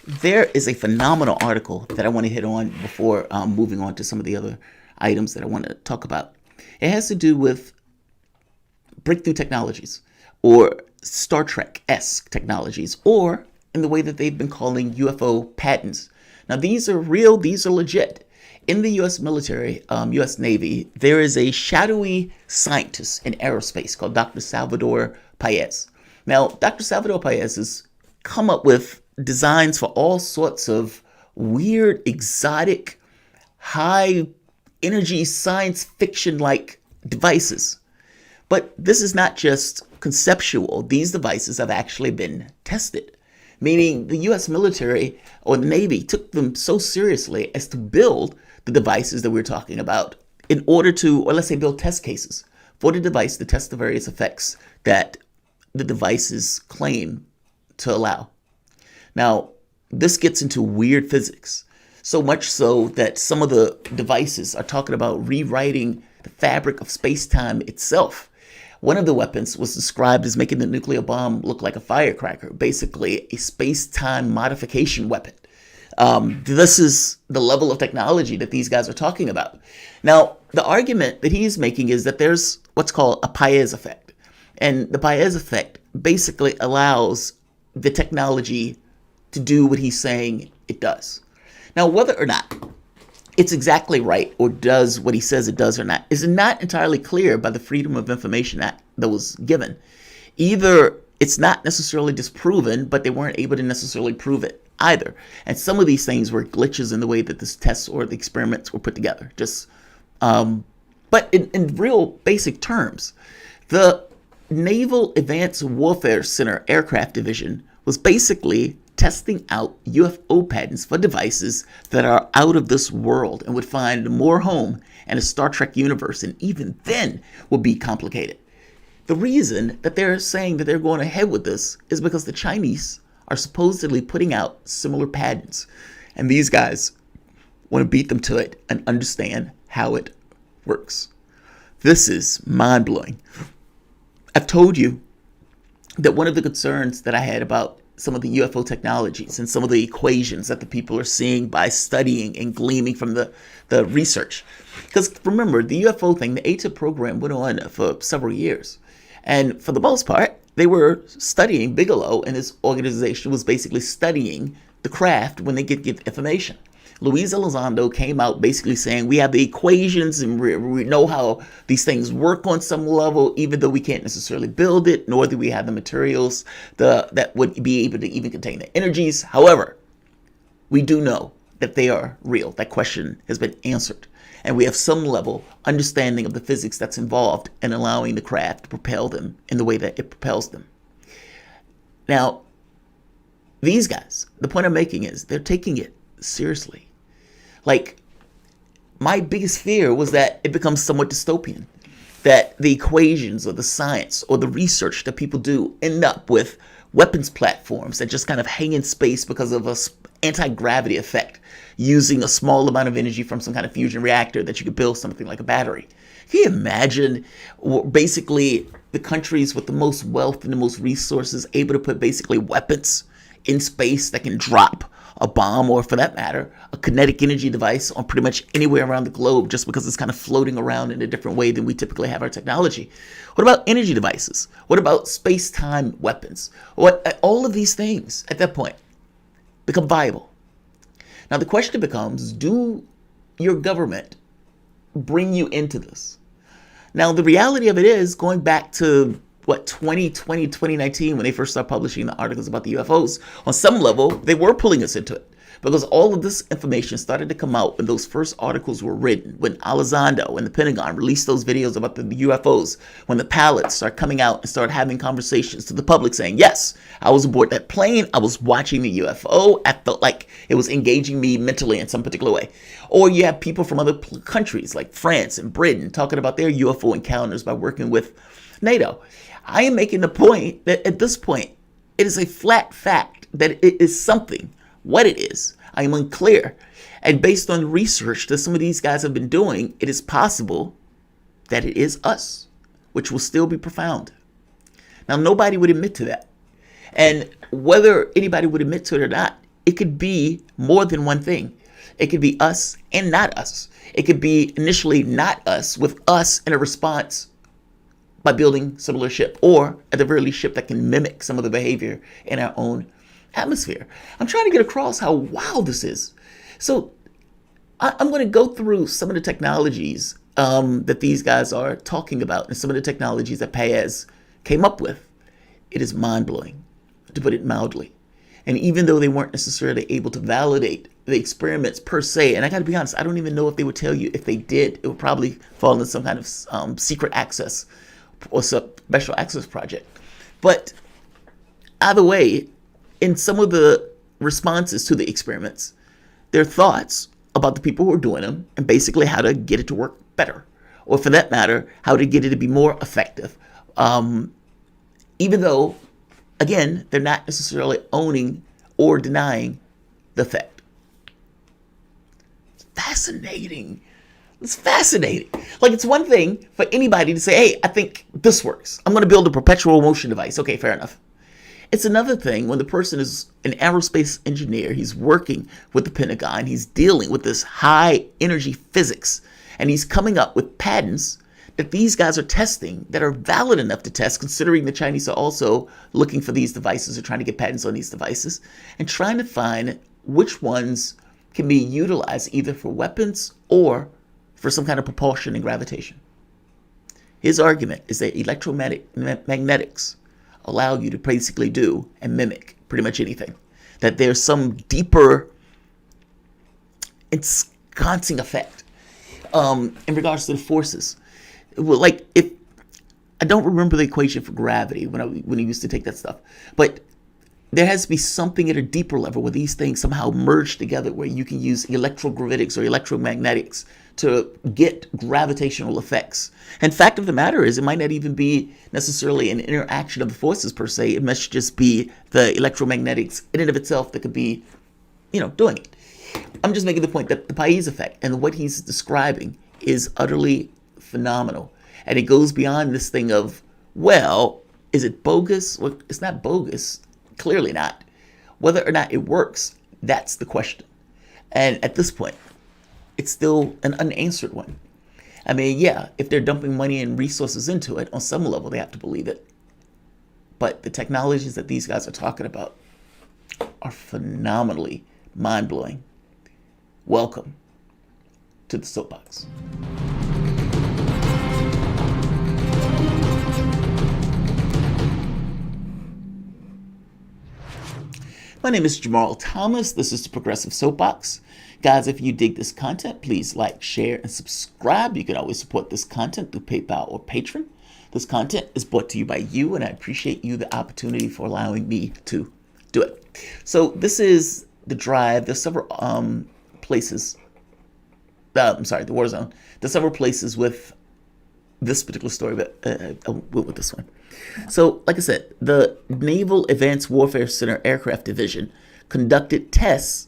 there is a phenomenal article that I want to hit on before moving on to some of the other items that I want to talk about. It has to do with breakthrough technologies or Star Trek-esque technologies, or in the way that they've been calling UFO patents. Now, these are real, these are legit. In the US military, US Navy, there is a shadowy scientist in aerospace called Dr. Salvador Pais. Now, Dr. Salvador Pais has come up with designs for all sorts of weird, exotic, high energy science fiction like devices. But this is not just conceptual. These devices have actually been tested, meaning the US military or the Navy took them so seriously as to build the devices that we're talking about in order to, or let's say build test cases for the device to test the various effects that the devices claim to allow. Now, this gets into weird physics, so much so that some of the devices are talking about rewriting the fabric of space-time itself. One of the weapons was described as making the nuclear bomb look like a firecracker, basically a space-time modification weapon. This is the level of technology that these guys are talking about. Now, the argument that he's making is that there's what's called a Pais effect. And the Pais effect basically allows the technology to do what he's saying it does. Now, whether or not it's exactly right or does what he says it does or not is not entirely clear by the Freedom of Information Act that was given. Either it's not necessarily disproven, but they weren't able to necessarily prove it either. And some of these things were glitches in the way that this tests or the experiments were put together. But in real basic terms, the Naval Advanced Warfare Center Aircraft Division was basically testing out UFO patents for devices that are out of this world and would find more home in a Star Trek universe, and even then would be complicated. The reason that they're saying that they're going ahead with this is because the Chinese are supposedly putting out similar patents, and these guys want to beat them to it and understand how it works. This is mind-blowing. I've told you that one of the concerns that I had about some of the UFO technologies and some of the equations that the people are seeing by studying and gleaming from the research. Because remember, the UFO thing, the ATIP program went on for several years. And for the most part, they were studying, Bigelow and his organization was basically studying the craft when they get information. Luis Elizondo came out basically saying we have the equations and we know how these things work on some level, even though we can't necessarily build it, nor do we have the materials that would be able to even contain the energies. However, we do know that they are real. That question has been answered. And we have some level understanding of the physics that's involved in allowing the craft to propel them in the way that it propels them. Now, these guys, the point I'm making is they're taking it seriously. Like, my biggest fear was that it becomes somewhat dystopian, that the equations or the science or the research that people do end up with weapons platforms that just kind of hang in space because of an anti-gravity effect, using a small amount of energy from some kind of fusion reactor that you could build something like a battery. Can you imagine basically the countries with the most wealth and the most resources able to put basically weapons in space that can drop a bomb, or for that matter, a kinetic energy device on pretty much anywhere around the globe just because it's kind of floating around in a different way than we typically have our technology? What about energy devices? What about space-time weapons? All of these things at that point become viable. Now the question becomes, do your government bring you into this? Now the reality of it is, going back to 2020, 2019, when they first started publishing the articles about the UFOs, on some level, they were pulling us into it. Because all of this information started to come out when those first articles were written, when Elizondo and the Pentagon released those videos about the UFOs, when the pilots started coming out and started having conversations to the public saying, yes, I was aboard that plane, I was watching the UFO, I felt like it was engaging me mentally in some particular way. Or you have people from other countries like France and Britain talking about their UFO encounters by working with NATO. I am making the point that at this point, it is a flat fact that it is something. What it is, I am unclear. And based on research that some of these guys have been doing, it is possible that it is us, which will still be profound. Now, nobody would admit to that. And whether anybody would admit to it or not, it could be more than one thing. It could be us and not us. It could be initially not us, with us in a response by building similar ship, or at the very least ship that can mimic some of the behavior in our own atmosphere. I'm trying to get across how wild this is. So I'm going to go through some of the technologies that these guys are talking about, and some of the technologies that Pais came up with. It is mind-blowing, to put it mildly. And even though they weren't necessarily able to validate the experiments per se, and I got to be honest, I don't even know if they would tell you. If they did, it would probably fall into some kind of secret access or special access project. But either way, in some of the responses to the experiments, their thoughts about the people who are doing them, and basically how to get it to work better, or for that matter, how to get it to be more effective. Even though, again, they're not necessarily owning or denying the fact. It's fascinating. It's fascinating. Like, it's one thing for anybody to say, hey, I think this works. I'm going to build a perpetual motion device. Okay, fair enough. It's another thing when the person is an aerospace engineer, he's working with the Pentagon, he's dealing with this high energy physics, and he's coming up with patents that these guys are testing that are valid enough to test, considering the Chinese are also looking for these devices or trying to get patents on these devices, and trying to find which ones can be utilized either for weapons or for some kind of propulsion and gravitation. His argument is that electromagnetics allow you to basically do and mimic pretty much anything. That there's some deeper ensconcing effect in regards to the forces. Well, like, if I don't remember the equation for gravity when I used to take that stuff, but there has to be something at a deeper level where these things somehow merge together, where you can use electrogravitics or electromagnetics to get gravitational effects. And fact of the matter is, it might not even be necessarily an interaction of the forces per se. It must just be the electromagnetics in and of itself that could be, doing it. I'm just making the point that the Pais effect and what he's describing is utterly phenomenal. And it goes beyond this thing of, well, is it bogus? Well, it's not bogus. Clearly not. Whether or not it works, that's the question. And at this point, it's still an unanswered one. I mean, yeah, if they're dumping money and resources into it, on some level, they have to believe it. But the technologies that these guys are talking about are phenomenally mind-blowing. Welcome to the Soapbox. My name is Jamarl Thomas. This is the Progressive Soapbox. Guys, if you dig this content, please like, share, and subscribe. You can always support this content through PayPal or Patreon. This content is brought to you by you, and I appreciate you the opportunity for allowing me to do it. So this is the drive. There's several places. The war zone. There's several places with this particular story, but I'll go with this one. So, like I said, the Naval Advanced Warfare Center Aircraft Division conducted tests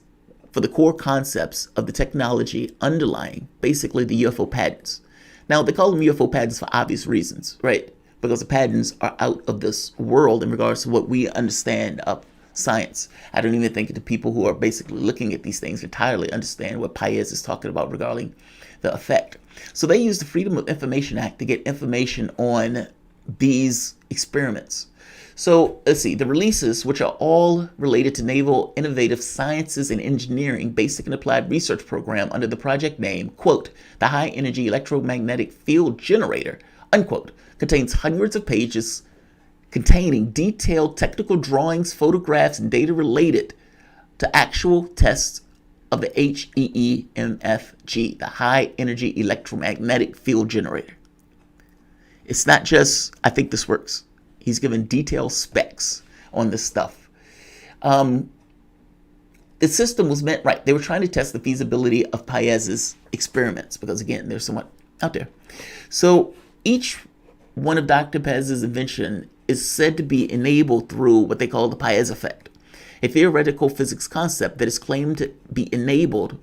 for the core concepts of the technology underlying basically the UFO patents. Now, they call them UFO patents for obvious reasons, right? Because the patents are out of this world in regards to what we understand of science. I don't even think the people who are basically looking at these things entirely understand what Pais is talking about regarding the effect. So they use the Freedom of Information Act to get information on these experiments. So let's see, the releases, which are all related to Naval Innovative Sciences and Engineering Basic and Applied Research Program under the project name, quote, the High Energy Electromagnetic Field Generator, unquote, contains hundreds of pages containing detailed technical drawings, photographs, and data related to actual tests of the HEEMFG, the High Energy Electromagnetic Field Generator. It's not just, I think this works. He's given detailed specs on this stuff. The system was meant, right, they were trying to test the feasibility of Pais's experiments because, again, they're somewhat out there. So each one of Dr. Pais's invention is said to be enabled through what they call the Pais effect, a theoretical physics concept that is claimed to be enabled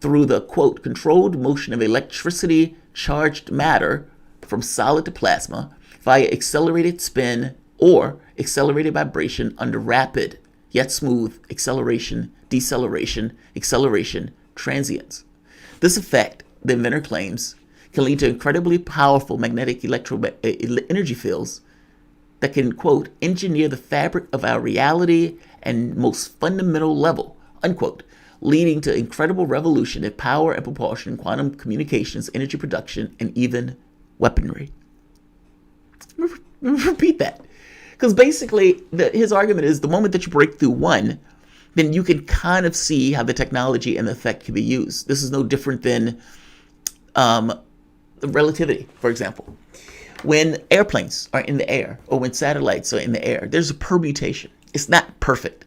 through the, quote, controlled motion of electricity charged matter from solid to plasma via accelerated spin or accelerated vibration under rapid yet smooth acceleration deceleration, acceleration, transients. This effect, the inventor claims, can lead to incredibly powerful magnetic energy fields that can, quote, engineer the fabric of our reality and most fundamental level, unquote, leading to incredible revolution in power and propulsion, quantum communications, energy production, and even weaponry. Repeat that. Because basically, his argument is the moment that you break through one, then you can kind of see how the technology and the effect can be used. This is no different than relativity, for example. When airplanes are in the air or when satellites are in the air, there's a permutation. It's not perfect.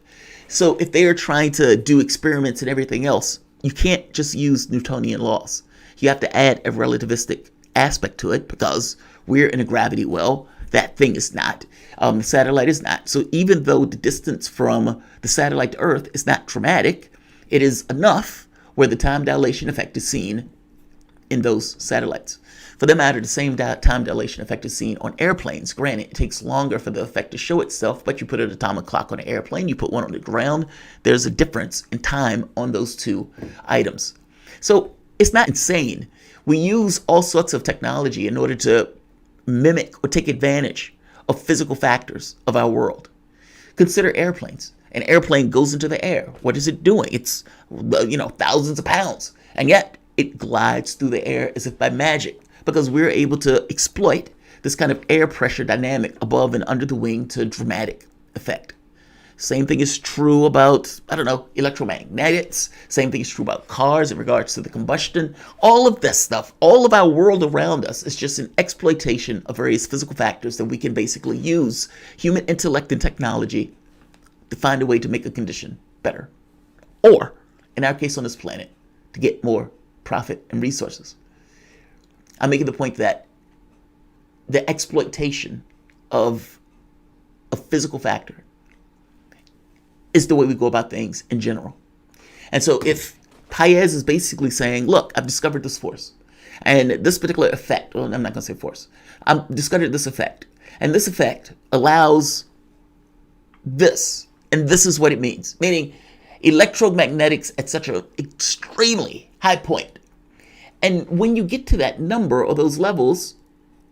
So if they are trying to do experiments and everything else, you can't just use Newtonian laws. You have to add a relativistic aspect to it because we're in a gravity well. That thing is not. The satellite is not. So even though the distance from the satellite to Earth is not dramatic, it is enough where the time dilation effect is seen in those satellites. For that matter, the same time dilation effect is seen on airplanes. Granted, it takes longer for the effect to show itself, but you put an atomic clock on an airplane, you put one on the ground, there's a difference in time on those two items. So it's not insane. We use all sorts of technology in order to mimic or take advantage of physical factors of our world. Consider airplanes. An airplane goes into the air. What is it doing? It's, thousands of pounds. And yet it glides through the air as if by magic because we're able to exploit this kind of air pressure dynamic above and under the wing to dramatic effect. Same thing is true about, electromagnetics. Same thing is true about cars in regards to the combustion. All of this stuff, all of our world around us is just an exploitation of various physical factors that we can basically use human intellect and technology to find a way to make a condition better. Or, in our case on this planet, to get more profit and resources. I'm making the point that the exploitation of a physical factor is the way we go about things in general. And so if Pais is basically saying, look, I've discovered this force and this particular effect, well, I'm not going to say force, I've discovered this effect and this effect allows this, and this is what it means, meaning electromagnetics at such an extremely high point. And when you get to that number or those levels,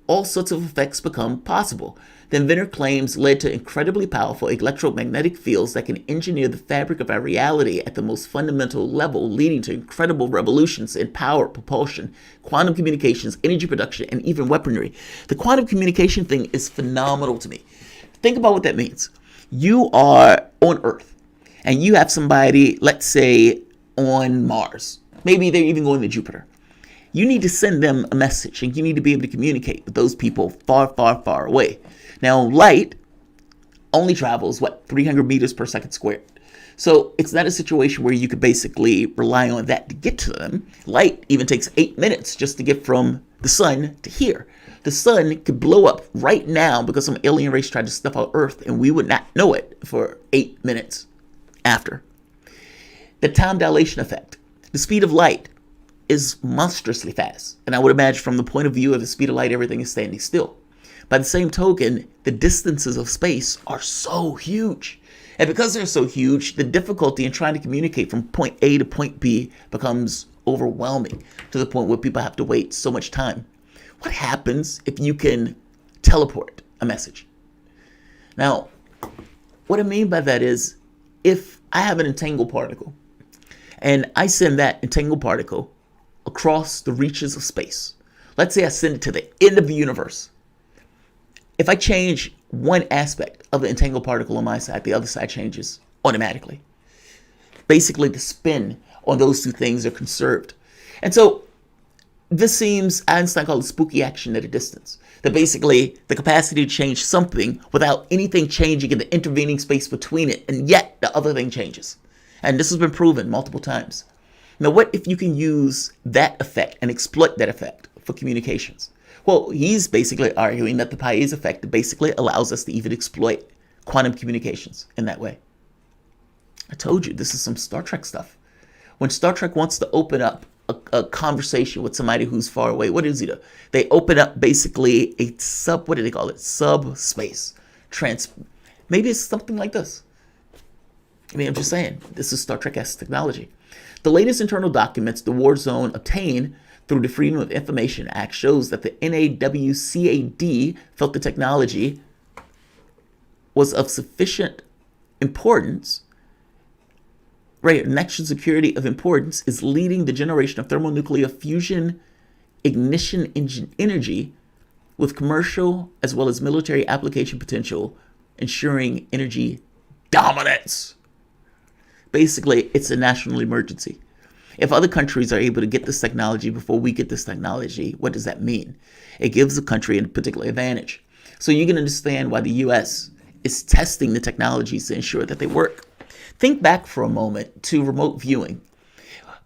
all sorts of effects become possible. The inventor claims led to incredibly powerful electromagnetic fields that can engineer the fabric of our reality at the most fundamental level, leading to incredible revolutions in power, propulsion, quantum communications, energy production, and even weaponry. The quantum communication thing is phenomenal to me. Think about what that means. You are on Earth, and you have somebody, let's say, on Mars. Maybe they're even going to Jupiter. You need to send them a message, and you need to be able to communicate with those people far, far, far away. Now, light only travels, 300 meters per second squared. So it's not a situation where you could basically rely on that to get to them. Light even takes 8 minutes just to get from the sun to here. The sun could blow up right now because some alien race tried to snuff out Earth, and we would not know it for 8 minutes after. The time dilation effect. The speed of light is monstrously fast. And I would imagine from the point of view of the speed of light, everything is standing still. By the same token, the distances of space are so huge. And because they're so huge, the difficulty in trying to communicate from point A to point B becomes overwhelming to the point where people have to wait so much time. What happens if you can teleport a message? Now, what I mean by that is if I have an entangled particle and I send that entangled particle across the reaches of space. Let's say I send it to the end of the universe. If I change one aspect of the entangled particle on my side, the other side changes automatically. Basically, the spin on those two things are conserved. And so this seems, Einstein called it spooky action at a distance. That basically the capacity to change something without anything changing in the intervening space between it, and yet the other thing changes. And this has been proven multiple times. Now, what if you can use that effect and exploit that effect for communications? Well, he's basically arguing that the Pais effect basically allows us to even exploit quantum communications in that way. I told you, this is some Star Trek stuff. When Star Trek wants to open up a conversation with somebody who's far away, what does he do? They open up basically a what do they call it? Subspace. Maybe it's something like this. I mean, I'm just saying, this is Star Trek-esque technology. The latest internal documents the war zone obtained through the Freedom of Information Act shows that the NAWCAD felt the technology was of sufficient importance, right? National security of importance is leading the generation of thermonuclear fusion ignition energy with commercial as well as military application potential, ensuring energy dominance. Basically, it's a national emergency. If other countries are able to get this technology before we get this technology, what does that mean? It gives a country a particular advantage. So you can understand why the US is testing the technologies to ensure that they work. Think back for a moment to remote viewing.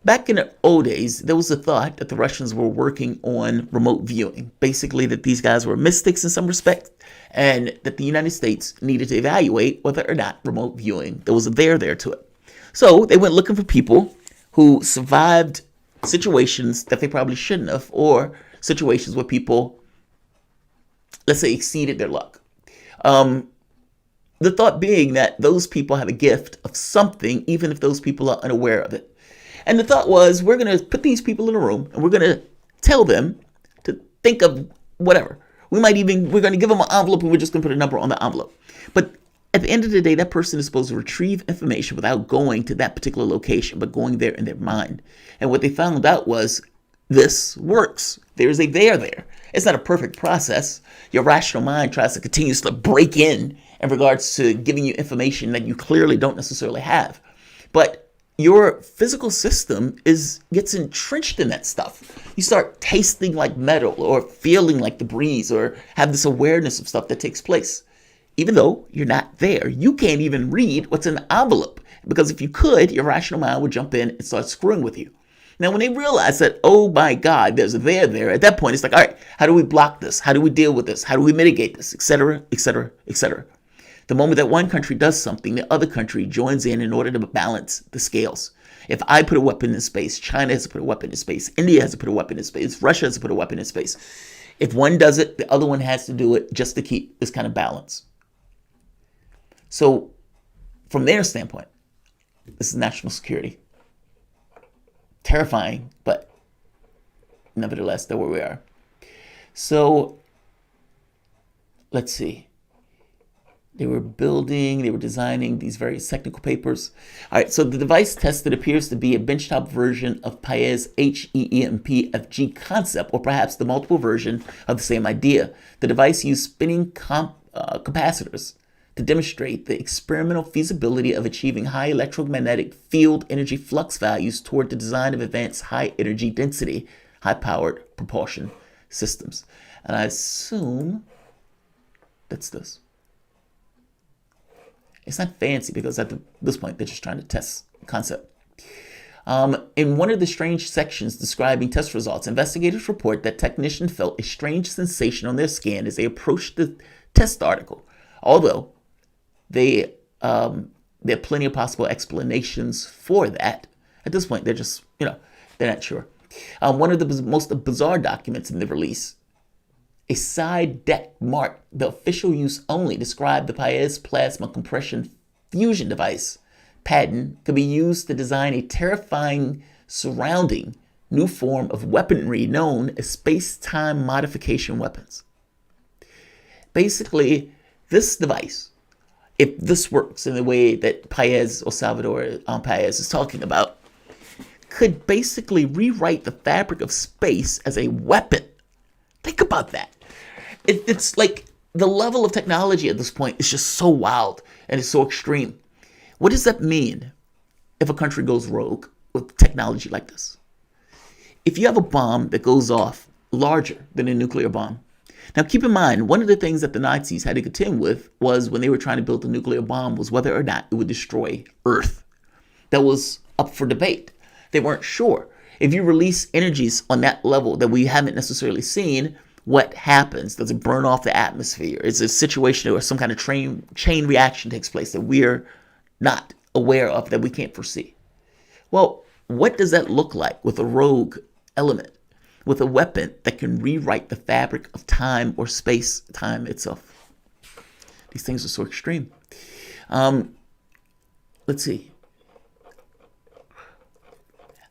Back in the old days, there was a thought that the Russians were working on remote viewing. Basically, that these guys were mystics in some respect, and that the United States needed to evaluate whether or not remote viewing, there was a there to it. So they went looking for people who survived situations that they probably shouldn't have, or situations where people, let's say, exceeded their luck. The thought being that those people have a gift of something, even if those people are unaware of it. And the thought was, we're going to put these people in a room and we're going to tell them to think of whatever. We're going to give them an envelope and we're just going to put a number on the envelope. But at the end of the day, that person is supposed to retrieve information without going to that particular location, but going there in their mind. And what they found out was, this works. There's a there. It's not a perfect process. Your rational mind tries to continuously break in regards to giving you information that you clearly don't necessarily have. But your physical system gets entrenched in that stuff. You start tasting like metal or feeling like the breeze or have this awareness of stuff that takes place. Even though you're not there, you can't even read what's in the envelope, because if you could, your rational mind would jump in and start screwing with you. Now, when they realize that, oh my God, there's a there, at that point, it's like, all right, how do we block this? How do we deal with this? How do we mitigate this? Et cetera, et cetera, et cetera. The moment that one country does something, the other country joins in order to balance the scales. If I put a weapon in space, China has to put a weapon in space, India has to put a weapon in space, Russia has to put a weapon in space. If one does it, the other one has to do it just to keep this kind of balance. So, from their standpoint, this is national security. Terrifying, but nevertheless, that's where we are. So, let's see. They were designing these various technical papers. All right, so the device tested appears to be a benchtop version of Pais HEEMP-FG concept, or perhaps the multiple version of the same idea. The device used spinning capacitors to demonstrate the experimental feasibility of achieving high electromagnetic field energy flux values toward the design of advanced high energy density, high-powered propulsion systems. And I assume that's this. It's not fancy because at this point they're just trying to test the concept. In one of the strange sections describing test results, investigators report that technicians felt a strange sensation on their skin as they approached the test article. Although there are plenty of possible explanations for that. At this point, they're just, they're not sure. One of the most bizarre documents in the release, a side deck marked the official use only, described the Pais plasma compression fusion device patent could be used to design a terrifying surrounding new form of weaponry known as Spacetime modification weapons. Basically, this device, if this works in the way that Pais or Salvador Pais is talking about, could basically rewrite the fabric of space as a weapon. Think about that. It's like the level of technology at this point is just so wild and it's so extreme. What does that mean if a country goes rogue with technology like this? If you have a bomb that goes off larger than a nuclear bomb. Now, keep in mind, one of the things that the Nazis had to contend with was when they were trying to build a nuclear bomb was whether or not it would destroy Earth. That was up for debate. They weren't sure. If you release energies on that level that we haven't necessarily seen, what happens? Does it burn off the atmosphere? Is it a situation where some kind of chain reaction takes place that we're not aware of, that we can't foresee? Well, what does that look like with a rogue element, with a weapon that can rewrite the fabric of time or space-time itself? These things are so extreme. let's see.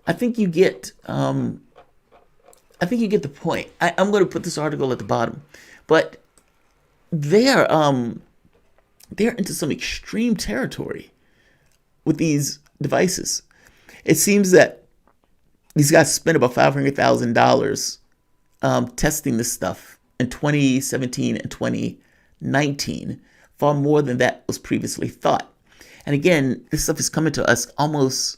I think you get. I think you get the point. I'm going to put this article at the bottom, but they're into some extreme territory with these devices. It seems that these guys spent about $500,000 testing this stuff in 2017 and 2019, far more than that was previously thought. And again, this stuff is coming to us almost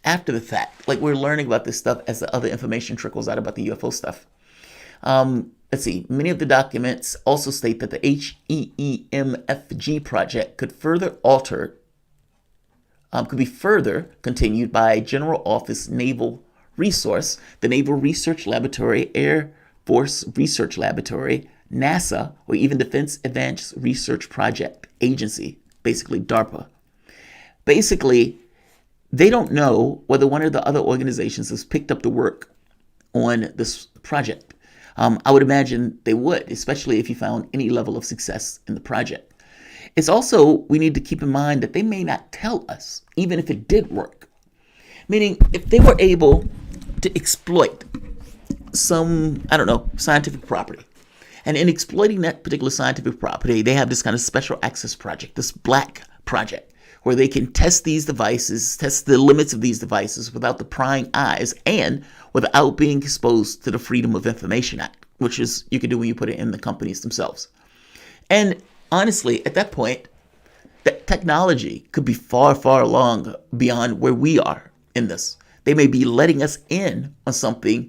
after the fact. Like, we're learning about this stuff as the other information trickles out about the UFO stuff. Let's see. Many of the documents also state that the HEEMFG project could be further continued by General Office Naval Resource, the Naval Research Laboratory, Air Force Research Laboratory, NASA, or even Defense Advanced Research Project Agency, basically DARPA. Basically, they don't know whether one of the other organizations has picked up the work on this project. I would imagine they would, especially if you found any level of success in the project. It's also, we need to keep in mind that they may not tell us, even if it did work. Meaning, if they were able to exploit some, scientific property, and in exploiting that particular scientific property, they have this kind of special access project, this black project, where they can test these devices, test the limits of these devices without the prying eyes and without being exposed to the Freedom of Information Act, which is you can do when you put it in the companies themselves. And honestly, at that point, that technology could be far, far along beyond where we are in this. They may be letting us in on something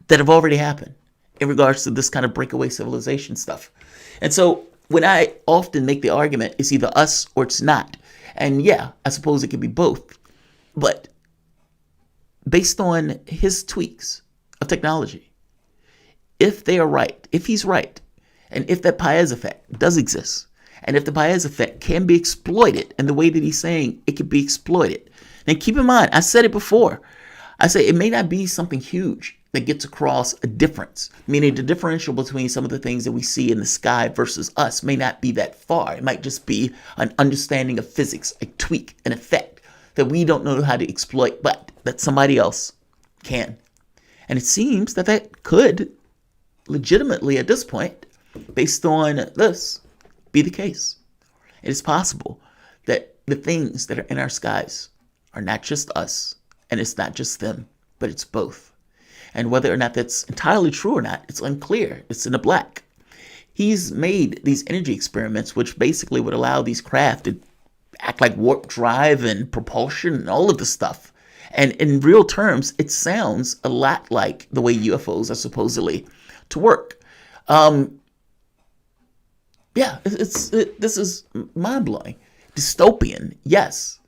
that have already happened in regards to this kind of breakaway civilization stuff. And so when I often make the argument, it's either us or it's not. And yeah, I suppose it could be both. But based on his tweaks of technology, if they are right, if he's right, and if that Pais effect does exist, and if the Pais effect can be exploited in the way that he's saying it can be exploited, then keep in mind, I said it before, I say it may not be something huge that gets across a difference, meaning the differential between some of the things that we see in the sky versus us may not be that far. It might just be an understanding of physics, a tweak, an effect that we don't know how to exploit, but that somebody else can. And it seems that that could legitimately, at this point, based on this, be the case. It is possible that the things that are in our skies are not just us, and it's not just them, but it's both. And whether or not that's entirely true or not, it's unclear. It's in the black. He's made these energy experiments, which basically would allow these craft to act like warp drive and propulsion and all of this stuff. And in real terms, it sounds a lot like the way UFOs are supposedly to work. This is mind-blowing. Dystopian, yes.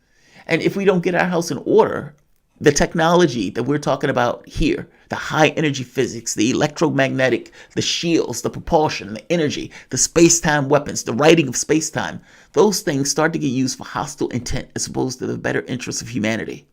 And if we don't get our house in order, the technology that we're talking about here, the high energy physics, the electromagnetic, the shields, the propulsion, the energy, the space-time weapons, the writing of space-time, those things start to get used for hostile intent as opposed to the better interests of humanity.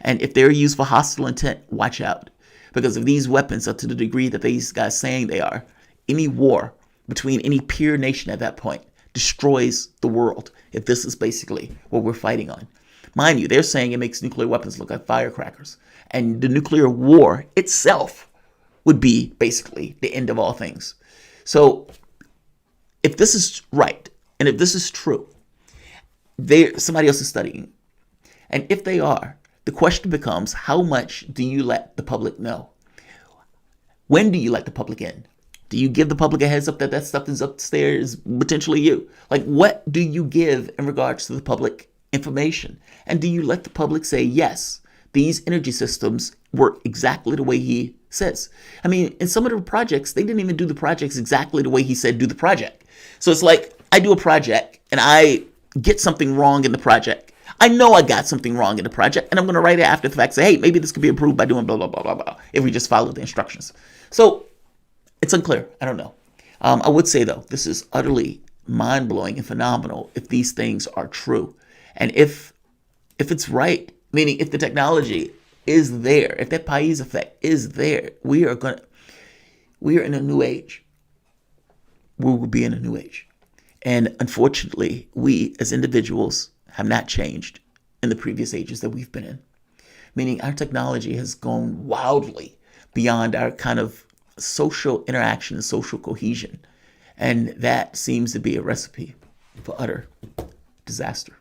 And if they're used for hostile intent, watch out. Because if these weapons are to the degree that these guys saying they are, any war between any peer nation at that point destroys the world, if this is basically what we're fighting on. Mind you, they're saying it makes nuclear weapons look like firecrackers. And the nuclear war itself would be basically the end of all things. So if this is right, and if this is true, somebody else is studying. And if they are, the question becomes, how much do you let the public know? When do you let the public in? Do you give the public a heads up that stuff is upstairs, potentially you? Like, what do you give in regards to the public information? And do you let the public say, yes, these energy systems work exactly the way he says? I mean, in some of the projects, they didn't even do the projects exactly the way he said do the project. So it's like, I do a project and I get something wrong in the project. I know I got something wrong in the project, and I'm going to write it after the fact, say, hey, maybe this could be improved by doing blah, blah, blah, blah, blah, if we just follow the instructions. So it's unclear. I don't know. I would say, though, this is utterly mind-blowing and phenomenal if these things are true. And if it's right, meaning if the technology is there, if that Pais effect is there, we are in a new age. We will be in a new age. And unfortunately, we as individuals have not changed in the previous ages that we've been in. Meaning our technology has gone wildly beyond our kind of social interaction and social cohesion. And that seems to be a recipe for utter disaster.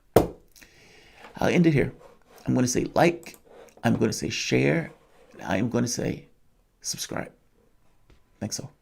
I'll end it here. I'm going to say like, I'm going to say share, and I'm going to say subscribe. Thanks all.